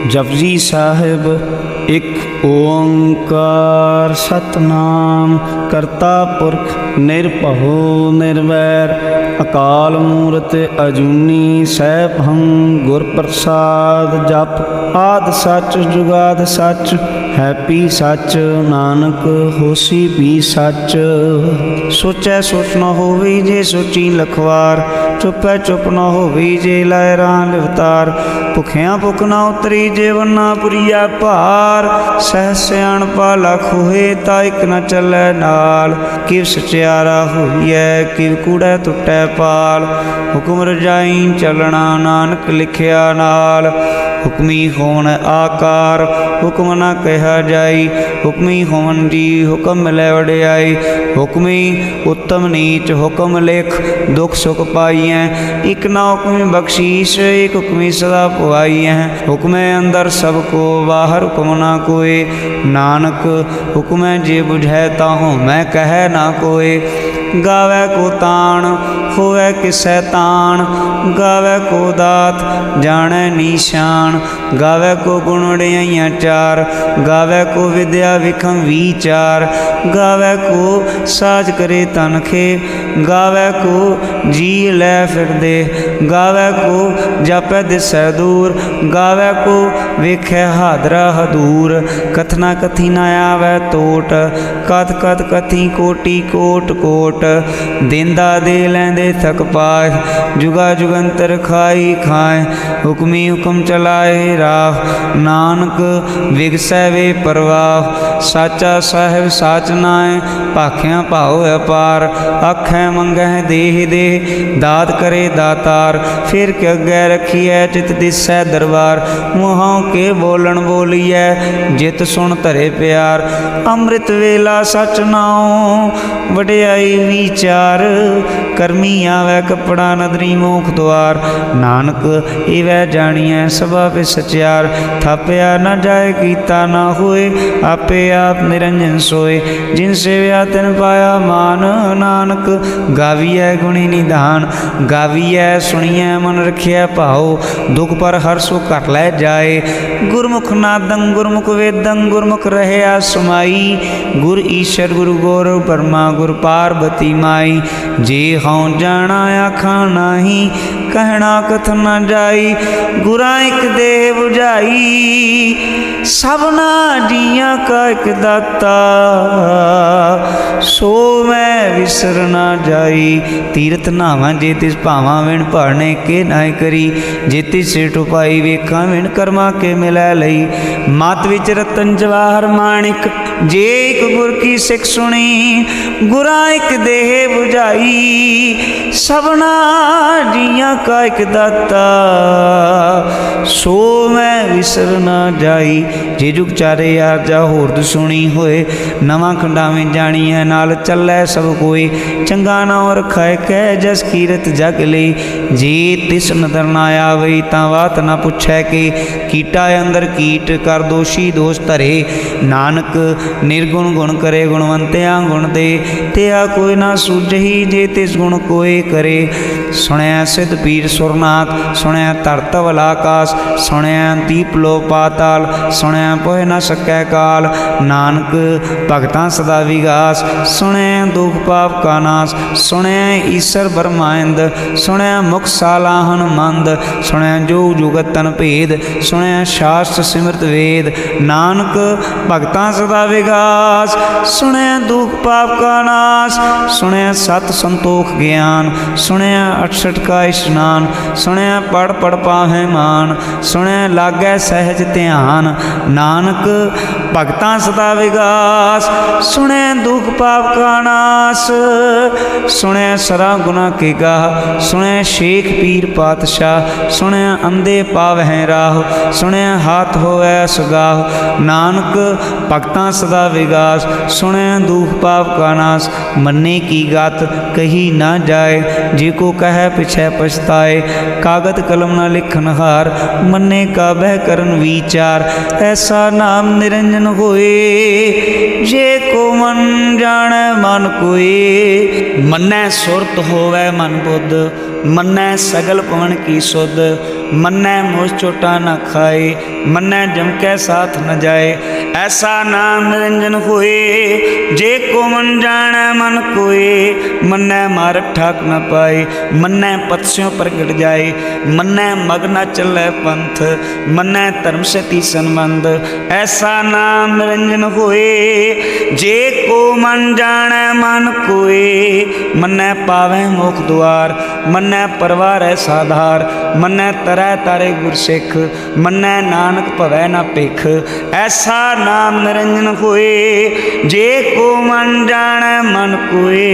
जपजी साहिब एक ओंकार सतनाम करता पुरख निरभउ निर्वैर अकाल मूरत अजूनी सैभं गुर प्रसाद जप आद सच जुगाद सच हैपी सच नानक होसी भी सच। सोचै सोच न होवी जे सोची लखवार चुपै चुप न होवी जे लहरां लिवतार भुखियां भुख न उतरी जे वन्ना पुरिया भार सह सियाण पाला खोहे ता इक न चलै नाल किव सचियारा होइए किव कूड़ै टुटै पाल हुक्म रजाई चलना नानक लिखिया नाल हुक्मी होवन आकार हुक्म न कहा जाई हुक्मी होवन जी हुक्म मिलै वडियाई हुक्मी उत्तम नीच हुक्म लिख दुख सुख पाइए एक न हुक्मी बख्शीश एक हुक्मी सदा पुआइए हुक्म अंदर सबको बाहर हुक्म ना कोई नानक हुक्म जे बुझै ताहूँ मैं कह ना कोई गावै को ताण होवै किसै ताण गावै को दात जानै निशान गावै को गुण वडियाइयां चार गावै को विद्या विखम विचार गावै को साज करे तनखे गावै को जी लै फिरदे गावै को जापै दिसै दूर गावै को वेखै हादरा हदूर कथना कथी न आवै टोट कथ कथ कथी कोटि कोट कोट देंदा दे लैंदे थक पाए जुगा जुगंतर खाई खाए हुक्मी हुक्म चलाए राह नानक विगसै वे परवाह साचा साहिब साच नाए भाखियां भाओ अपार आखै मंगै देह देह दात करे दातार फिर के अगै रखिए चित दिसै दरबार मुँहों के बोलन बोलिए जित सुन धरे प्यार अमृत वेला सच नाओ वडियाई विचार करमी आवे कपड़ा नदरी मोख द्वार नानक इवै जानिए सभा पे सचियार थापिया न जाए कीता न होए आपे आप निरंजन सोए जिन सेव्या तिन पाया मान नानक गाविए गुणी निधान गाविए सुनिए मन रखिए भाओ दुख पर हर सो घट लै जाए गुरमुख नादं गुरमुख वेदं गुरमुख रहे समाई गुर ईश्वर गुरु गौरव ब्रह्मा गुर पार्वती माई जे हाँ जाना आखा नाही कहना कथ न जाई गुरा एक देह बुझाई सबना जिया का एक दाता सो मैं विसर ना जाई तीरथ नावा जे तिस भावा विण पढ़ने के नाय करी जे तिस सिर टुपाई वेखा विण कर्मा के मिलै लई मत विच रतन जवाहर माणिक जे एक गुर की सिख सुनी गुरा एक देह बुझाई सबना जिया का एक दाता सो मैं विसर ना जाई जे जुग चारे यार जा होरद सुनी होए नवा खंडावे जानी है नाल चलै सब कोई चंगा नाम रखाए कह जस कीरत जग ले जे तिस नदर ना आवई तां बात ना पुछै के कीटा अंदर कीट कर दोषी दोष धरे नानक निर्गुण गुण करे गुणवंतिया गुण दे तेआ कोई ना सूझही जे तिस गुण कोई करे सुनया सिद्ध पीर सुरनाथ सुनया धरतवल आकाश सुनया दीप लो पाताल सुनया पोह न सकै काल नानक भगतां सदा विगास सुनया दुख पाप का नाश सुनया ईश्वर ब्रह्मांड सुनया मुख सालाहन मंद सुनया जो जुगत तन भेद सुनया शास्त्र सिमरत वेद नानक भगतां सदा विगास सुनया दुख पाप का नाश सुनया सत संतोख ज्ञान सुनया 68 का स्नान सुनया पढ़ पढ़ पाहे मान सुनया लागै सहज ध्यान नानक भगतां सदा विगास सुनया दुख पाप का नाश सुनया सरा गुना के गाह सुनया शेख पीर पातशाह सुनया अंधे पावह राह सुनया हाथ होवै सुगाह नानक भगतां सदा विगास सुनया दुख पाप का नाश मन्ने की गात कही ना जाए जे को कह पिछै पछताए कागद कलम न लिखन हार मन्ने का बह करन विचार ऐसा नाम निरंजन होए जे को मन जाने मन कोई मन्नै सुरत होवै मन बुद्ध मन्नै सगल पवन की सुध मन्नै मोह चोटा न खाए, मन्नै जम कै साथ न जाए। ऐसा नाम निरंजन होए, जे को मन जाने मन कोए। मन्नै मारक ठाक न पाए, मन्नै पतस्यों प्रगट जाए। मन्नै मग न चलै पंथ, मन्नै धर्म सती संबंध। ऐसा नाम निरंजन होए, जे को मन जाने मन कोए। मन्नै पावै मोख द्वार, मन्नै परवारै साधार। मन्नै तरै तारे गुरसिख, मन्नै नानक भवै न भिख। ऐसा नाम निरंजन होए, जे को मन जाने मन कोए।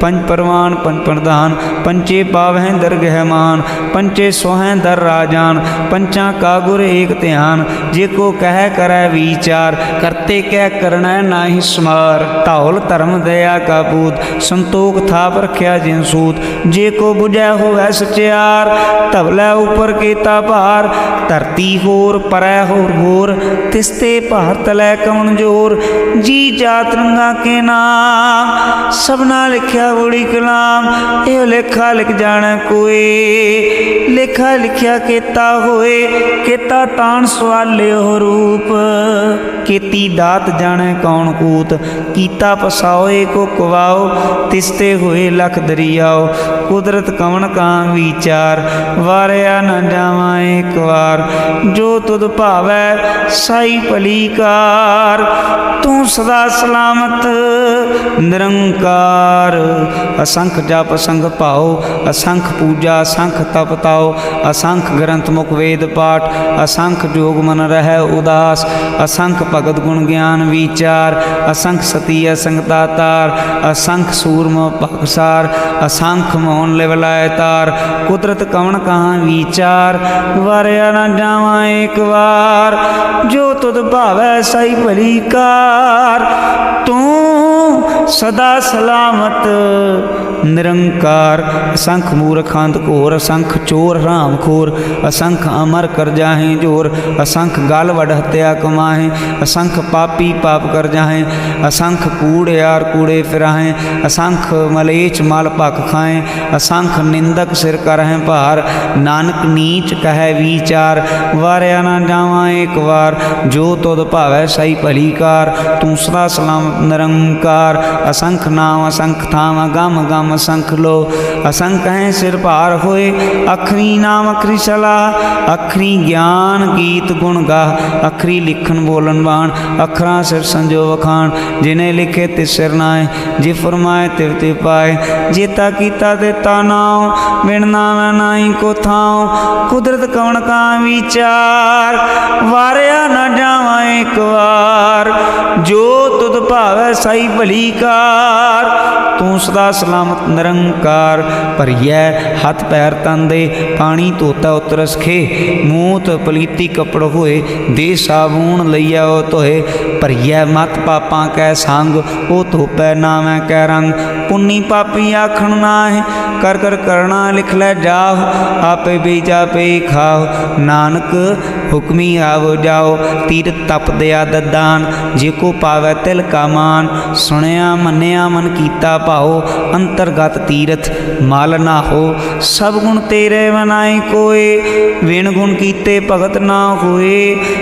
पंच परवान पंच प्रधान, पंचे पावै दरगह मान। पंचे सोहै दर राजान, पंचा का गुर एक ध्यान। जे को कह करै विचार, करते कै करना नाहि समार। धौल धर्म दया का पूत, संतोख थाप रख्या जिन सूत। जे को बुझै होवै सचियार, धवलै ऊपर केता भार। धरती होर परै होर, तिसते भार तलै कवन जोर। जी जात रंगा के नाम, सबना लिखिया बड़ी कलाम। यो लेखा लिख जाने कोई, लेखा लिखिया केता होए। केता तान सवाले हो रूप, केती दात जाने कौन कूत। कीता पसाओए को कुवाओ, तिसते हुए लख दरियाओ। कुदरत कवन का विचार, वारिया न जावा एक बार। जो तुद भावै साई भली कार, तू सदा सलामत निरंकार। असंख जप असंख भाओ, असंख पूजा असंख तप ताओ। असंख ग्रंथ मुख वेद पाठ, असंख जोग मन रहै उदास। असंख भगत गुण ज्ञान विचार, असंख सती असंख दातार। असंख सूरम भगसार, असंख मोहन लिवलाय तार। कुदरत कवन कहाँ विचार, वारिया न जावा एक बार। जो तुद भावै साई भली कार, तू सदा सलामत निरंकार। असंख मूर्ख अंध घोर, असंख चोर राम खोर। असंख अमर कर जाहें जोर, असंख गाल वड हत्या कमाहें। असंख पापी पाप कर जाहें, असंख कूड़ियार कूड़े फिराहें। असंख मलेच मल भख खाएं, असंख निंदक सिर करहें भार। नानक नीच कहे विचार, वारिया न जावा एक बार। जो तुद भावै साई भली कार, तू सदा सलामत निरंकार। असंख नाम असंख थाम, गम गम असंख लो। असंख हैं सिर भार होए, अखरी नाम अखरी सलाह। अखरी ज्ञान गीत गुण गाह, अखरी लिखन बोलन बाण। अखरा सिर संजो वखाण, जिन्हें लिखे तिस सिर नाए। जे फरमाए तिव तिव पाए, जेता कीता देता नाव। बिन नामै नाई को थाव, कुदरत कवन का विचार। वारिया न जावा एक बार, जो तुद भावै साई भली कार। तू सदा सलामत निरंकार। भरियै हथ पैर तन दे, पानी धोता उतरस खे। मूत पलीती कपड़ होए, दे साबून लइया ओ धोए। भरियै मत पापां कै संग, ओ धोपै नामै कै रंग। पुन्नी पापी आखण नाहि, कर कर करना लिख लै जाओ। आपे बीजा पे खाओ, नानक हुक्मी आवो जाओ। तीरथ तप दया ददान, जे को पावै तिल का मान। सुनिया मन्निया मन कीता भाओ, अंतरगत तीरथ मल ना हो। सब गुण तेरे मनाई कोय, विण गुण कीते भगत ना होए।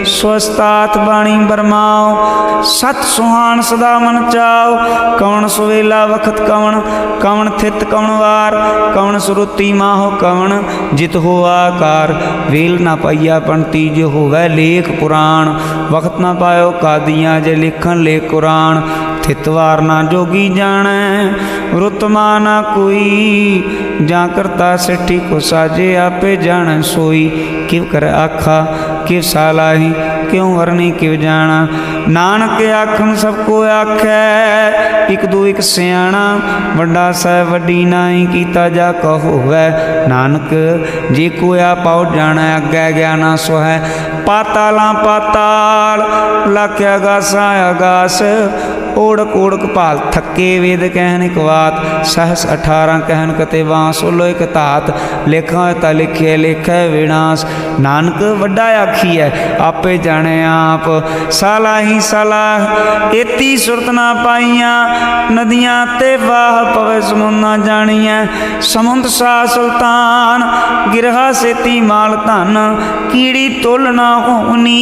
स्वस्थात बाणी बरमाओ, सत सुहान सदा मन चाओ। कवन सुवेला वखत कवन, कवन थित कवन वार। कवन सुरुति माहो कवन, जित हो आकार। वेल ना पाइया पंती, जो होवै लेख पुराण। वक्त ना पायो कादियाँ, जे लिखन ले कुरान। थितवार ना जोगी जाने, रुतमा ना कोई। जा करता सिठी को साजे, आपे जाने सोई। किव कर आखा किव सालाही, क्यों वरनी किव जाना। नानक आखन सबको आखै, एक दो एक सियाणा। वड्डा साहिब वड्डी नाई, कीता जा कहो है। नानक जे को आ पाओ जाना, अग्गै ज्ञाना सो है। पाताला पाताल, लाख्या गासा आगास। ओढ़क ओढ़क भाल थके वेद कहन एक बात, सहस 18 कहन कते बांस उलो एक धात, लेखा ता लिखे लेखै विनाश। नानक वड्डा आखी है आपे जाने आप, साला ही साला एती सुरत ना पाइया, नदियां ते वाह पवे समुंद ना जानिया। समुंद सा सुल्तान गिरहा सेती माल धन, कीड़ी तुल ना होनी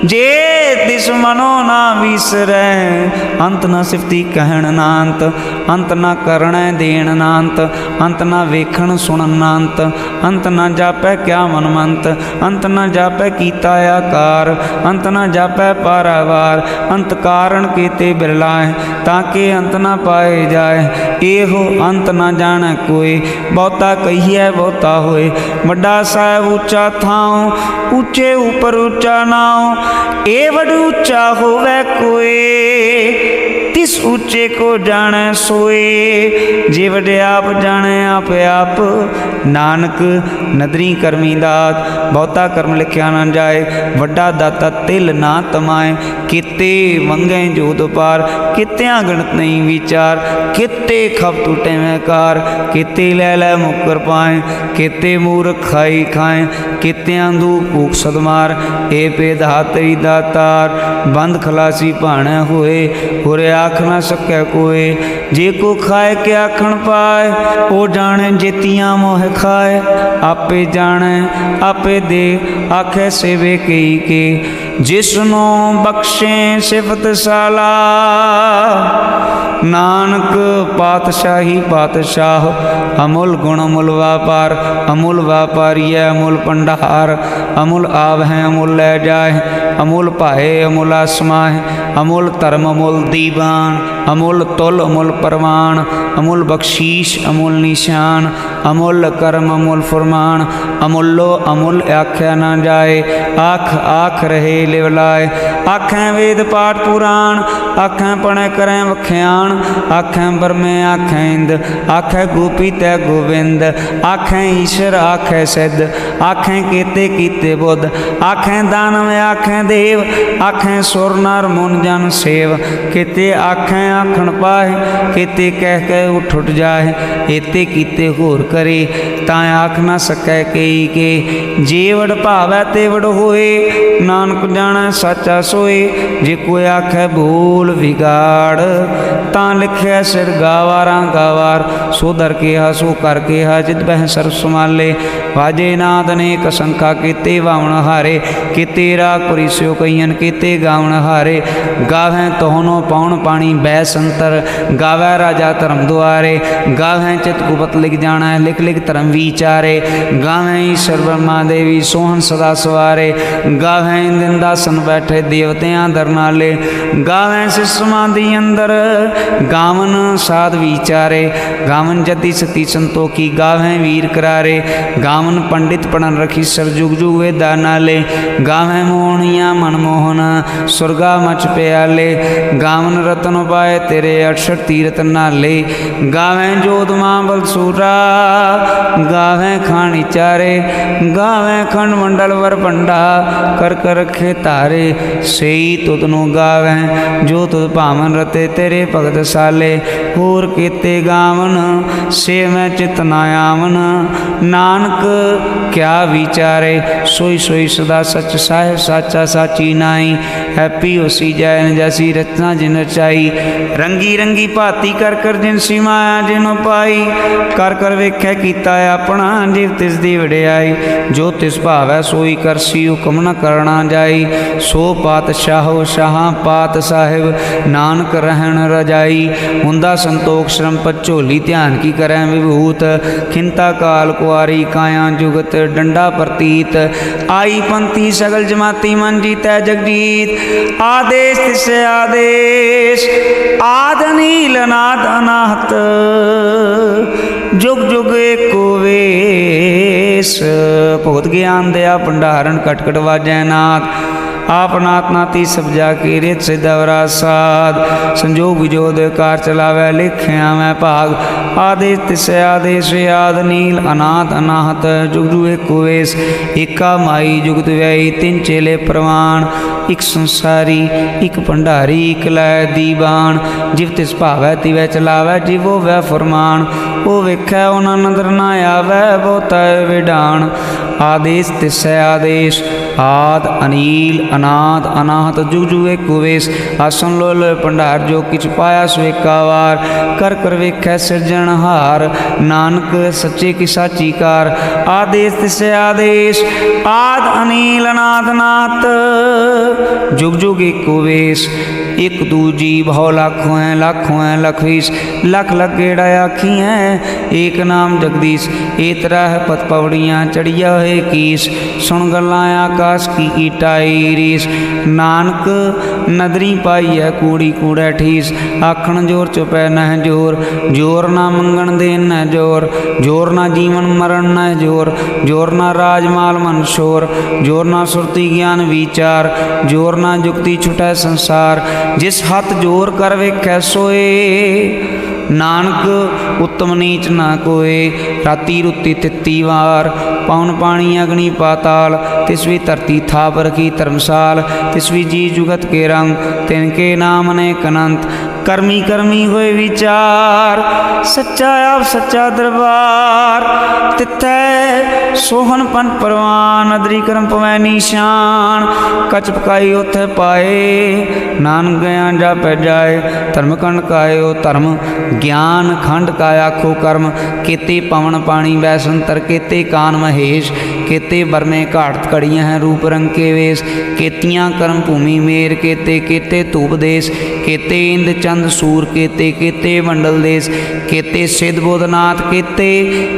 जे तिस मनो ना विसरै। अंत न सिफती कहण ना अंत, अंत न करण देण ना अंत, अंत न वेखण सुणन ना अंत, अंत न जापै क्या मनमंत, अंत न जापै कीता आकार, अंत न जापै पारावार। अंत कारण केते बिरलाए, ताके अंत न पाए जाए। एहो अंत न जाने कोई, बहुता कहिए बहुता होए। वड्डा साहिब ऊंचा थाओ, ऊंचे ऊपर ऊंचा नाओ। ए वड ऊंचा होवे कोई, तिस ऊंचे को जाने सोए। जे वडे आप जाने आप आप, नानक नदरी करमी दात। बहुता कर्म लिखिया ना जाए, वड्डा दाता तिल ना तमाए। किते मंगे जोत पार, कित्या गणत नहीं विचार। किते खप टूटे में कार, किते लै लै मुकर पाए। किते मूर्ख खाई खाए, कित्या दू भूख सदमार। ए पे धातरी दातार, बंद खलासी भाणे होए। होरे आख ना सकै कोए, जे को खाए के आखण पाए। ओ जाने जेतियां मोह खाए, आपे जाने आपे दे। आखे सेवे कई के, जिसनो बख्शे सिफत साला। नानक पातशाही पातशाह, अमूल गुण अमूल व्यापार। अमूल व्यापारी है अमूल भंडार, अमूल आव है अमूल लै जाए। अमूल पाए अमूल आसमाए, अमूल धर्म अमूल दीवान। अमूल तुल अमूल परवान, अमूल बख्शीश अमूल निशान। अमूल कर्म अमूल फरमान, अमूलो अमूल आख्या ना जाए। आख आख रहे लिवलाए, आखें वेद पाठ पुराण। आखें पढ़े करें वख्याण, आखें ब्रह्मे आखें इंद। आखें गोपी तै गोविंद, आखें ईश्वर आखें सिद्ध। आखें केते कीते बुद्ध, आखें दानव आखें देव। आखें सुर नर मुन जन सेव, केते आखें आखण पाए। केते कह के उठ उठ जाए, एते कीते होर करे। तां आख ना सकै कई के, जेवड़ भावै तेवड़ होए। नानक जाने साचा सोए, जे कोई आखे भूल बिगाड़। तां लिखिया सिर गावारां गावार, सो दर केहा सो कर केहा। जित बह सर्व संभाले, वाजे नाद अनेक संखा। केते वावण हारे, केते राग परिस्यो कईयन। केते गावण हारे, गावें तोहनो पाउण पानी बै संतर। गावै राजा धर्म द्वारे, गावें चित गुपत लिख जाना है। लिख लिख धर्म विचारे, गावें ईश्वर ब्रह्मा देवी सोहन सदा सवारे। गावें दिन दासन बैठे देवतियां दर नाले। गावें सिर समाधि अंदर, गावन साध विचारे। गावन जति सती संतोखी, गावें वीर करारे। गावन पंडित पढ़न रखी सर जुग जुग वेदा नाले। गावें मोहनिया मनमोहन, सुरगा मच प्याले। गावन रतन पाए तेरे 68 तीरथ नाले। गावें जोध मां बलसूरा, गावें खानी चारे। गावें खंड मंडल वर पंडा, कर कर रखे तारे। सेई तुदनु गावें, जो तुद भावन रते तेरे भगत साले। होर केते गावन, से मैं चित ना आवन। नानक क्या विचारे, सोई सोई सदा सच। साहिब साचा साची नाई, हैप्पी होसी जैन जैसी रचना जिन रचाई। रंगी रंगी भाती कर कर जिन सी माया जिन पाई। कर कर वेख्या कीता अपना, जिव तिस दी वडियाई। जो तिस भावै सोई करसी, हुक्म न करना जाई। सो पातशाहो शाहां पात साहिब, नानक रहन रजाई। हुंदा संतोख श्रम पर झोली, ध्यान की करें विभूत। खिंता काल कुआरी, काया जुगत डंडा प्रतीत। आई पंथी सगल जमाती, मन जीतै जगजीत। आदेश तिसे आदेश, आद नील नाद अनाहत। जुग जुग एको वेश, भुगत ज्ञान दया भंडारण। कट कट वाजै नाथ, आप नात नाती सब जाके रित सिद्धवरा साध संजोग विजोद कार चलावै लिखे आवै भाग आदेश तिसै आदेश आद नील अनाथ अनाहत जुग जुग एक वेश एका माई जुगत व्ययी तिन चेले प्रवाण एक संसारी एक भंडारी एक लै दीवान जिव तिस भावै तिवै चलावै जिवो वै फरमान ओ वेखै उन्हां नदर ना आवै बहुता विडान आदेश तिसै आदेश आद अनील अनाथ अनाहत जुग जुग एक वेश आसन लो लो भंडार जो किछ पाया सो एका वार कर कर वेखै सिरजनहार नानक सच्चे की साची कार आदेश तिसै आदेश आद अनील अनाथ अनाथ जुग जुग एक वेश एक दूजी भौ लाखों है लख बीस लख लख गेड़ा आखी है एक नाम जगदीश ए तरह पत पवड़ियाँ चढ़िया है कीस सुन गल्लां आकाश की ईटाई रीस नानक नदरी पाई है कूड़ी कूड़ा ठीस आखण जोर चुपै न जोर जोर ना मंगण देन न जोर जोर ना जीवन मरण न जोर जोर ना राजमाल मन शोर जोर ना सुरती ज्ञान विचार जोर ना जुक्ति छुटै संसार जिस हथ जोर कर वेखै सोए नानक उत्तम नीच ना कोय राती रुती तित्ती वार पौन पानी अग्नि पाताल तिसवी धरती थाप रखी धर्मसाल तिसवी जी जुगत के रंग तिनके नाम ने अनंत कर्मी कर्मी हुए विचार सच्चा आप सच्चा दरबार तिथै सोहन पन परवान अदरी कर्म पवै निशान कच पकाई उथ पाए नानक गया जा पै जाए धर्म खंड कायो धर्म ज्ञान खंड का आखो कर्म केते पवन पानी बैसंतर केते कान महेश केते बरने घाट कड़ियाँ हैं रूप रंग के वेश केतियाँ कर्म भूमि मेर केते केते धूप देश केते इंद चंद सूर केते केते मंडल देश केते सिद्ध बोधनाथ केते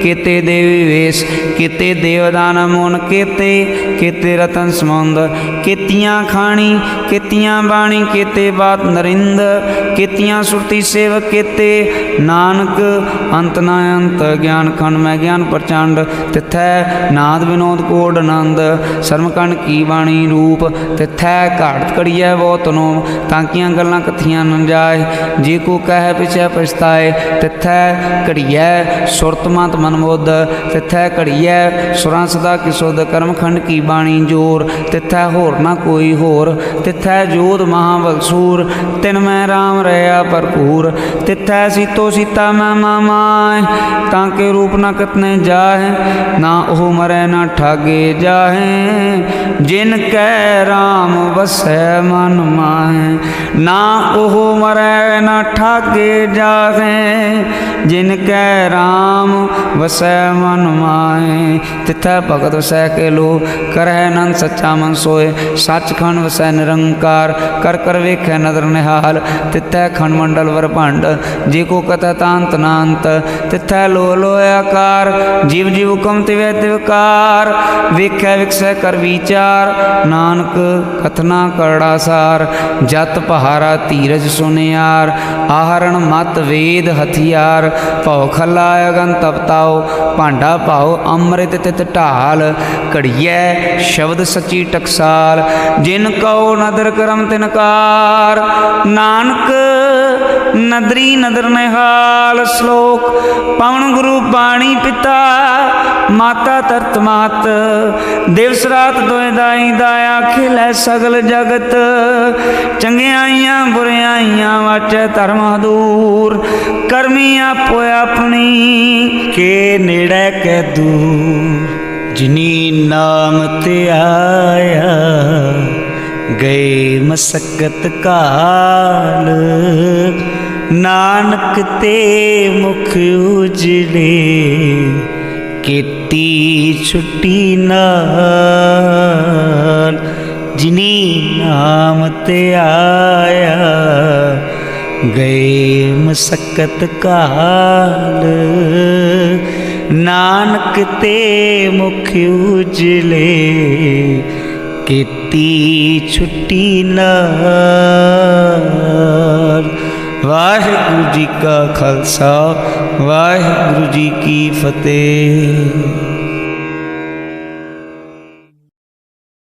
केते देवी वेश केते देवदान मोन केते केते रतन समुंद केतियाँ खाणी केतियाँ बाणी केते बात नरिंद केतियाँ सुरती सेवक केते नानक अंत न अंत ज्ञान खंड में ज्ञान प्रचंड तिथै नाद विनोद कोड आनंद शर्मकंड की बाणी रूप तिथै घाट कड़िया बहुत नो ताकियां गल्लां कथियां न जाए जे को कह पिछे पछताए तिथै घड़िया सुरत मत मनमुद तिथै घड़िया सुरां सदा किसुद कर्मखंड की बाणी जोर तिथै होर ना कोई होर तिथै जोध महाबलसूर तिन मैं राम रहा भरपूर तिथै सीतो सीता मैं मामाए ताके रूप न कतने जाए ना ओह मरै ना ठागे जाहे जिन कै राम बसै मन माहे ना ओह मरै ना ठागे जाहे जिन कै राम वसै मन माहे तिथै भगत वसै के लो करह नंद सच्चा मन सोए सचखंड वसै निरंकार कर कर वेखै नदर निहाल तिथै खंड मंडल वर भंड जे को कथा तांत नांत तिथै लो लो आकार जीव जीव हुकम तिवै तिवकार वेखै विकसै कर विचार नानक कथना करड़ा सार जत पहारा धीरज सुनियार आहरण मत वेद हथियार भौ खला अगन तपताओ भांडा पाओ अमृत तित ढाल घड़िया शब्द सची टकसाल जिन कहो नदर करम तिनकार नानक नदरी नदर निहाल श्लोक पवन गुरु पाणी पिता माता तरत मात दिवस रात दोए दाई दाया खिलै सगल जगत चंगियाइयां बुरियाइयां वाचै धर्म दूर करमी आपो अपनी के नेड़े कै दूर जिनी नाम ते आया गए मसक्कत काल नानक ते मुख उजड़े केती छुट्टी नाल जिनी नाम ते आया गए मसक्कत काल नानक ते मुख उजले केती छुट्टी नाल। वाहिगुरु जी का खालसा वाहिगुरु जी की फतेह।